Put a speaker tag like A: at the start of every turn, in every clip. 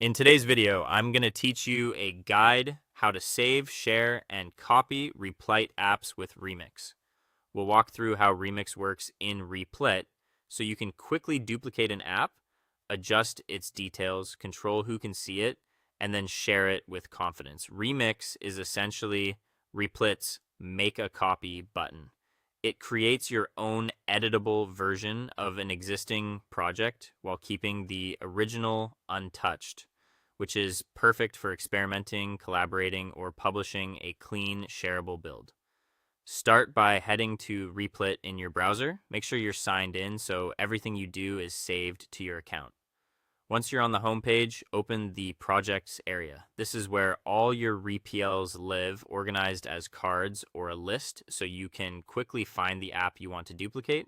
A: In today's video, I'm going to teach you a guide how to save, share, and copy Replit apps with Remix. We'll walk through how Remix works in Replit so you can quickly duplicate an app, adjust its details, control who can see it, and then share it with confidence. Remix is essentially Replit's make a copy button. It creates your own editable version of an existing project while keeping the original untouched, which is perfect for experimenting, collaborating, or publishing a clean, shareable build. Start by heading to Replit in your browser. Make sure you're signed in so everything you do is saved to your account. Once you're on the home page, open the projects area. This is where all your RePLs live, organized as cards or a list, so you can quickly find the app you want to duplicate.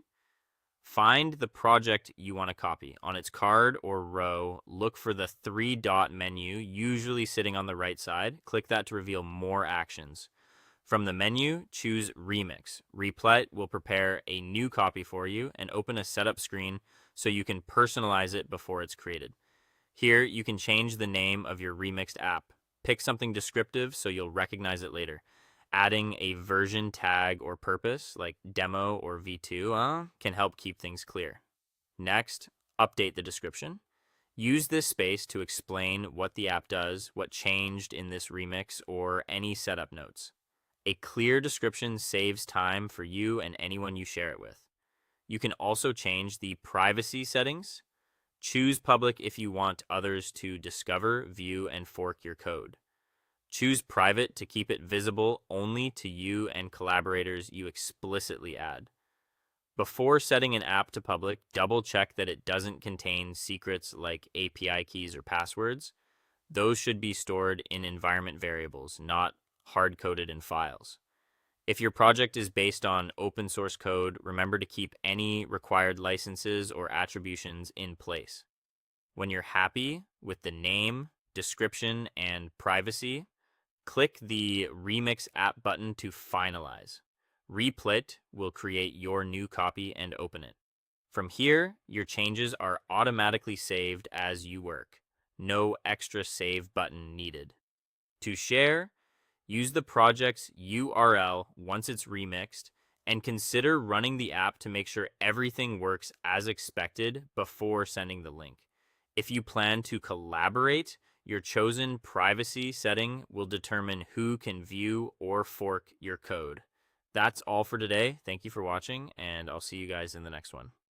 A: Find the project you want to copy. On its card or row, look for the three-dot menu, usually sitting on the right side. Click that to reveal more actions. From the menu, choose Remix. Replit will prepare a new copy for you and open a setup screen so you can personalize it before it's created. Here, you can change the name of your remixed app. Pick something descriptive so you'll recognize it later. Adding a version tag or purpose, like demo or v2, can help keep things clear. Next, update the description. Use this space to explain what the app does, what changed in this remix, or any setup notes. A clear description saves time for you and anyone you share it with. You can also change the privacy settings. Choose public if you want others to discover, view, and fork your code. Choose private to keep it visible only to you and collaborators you explicitly add. Before setting an app to public, double check that it doesn't contain secrets like API keys or passwords. Those should be stored in environment variables, not hard-coded in files. If your project is based on open source code, remember to keep any required licenses or attributions in place. When you're happy with the name, description, and privacy, click the Remix App button to finalize. Replit will create your new copy and open it. From here, your changes are automatically saved as you work. No extra save button needed. To share, use the project's URL once it's remixed, and consider running the app to make sure everything works as expected before sending the link. If you plan to collaborate, your chosen privacy setting will determine who can view or fork your code. That's all for today. Thank you for watching, and I'll see you guys in the next one.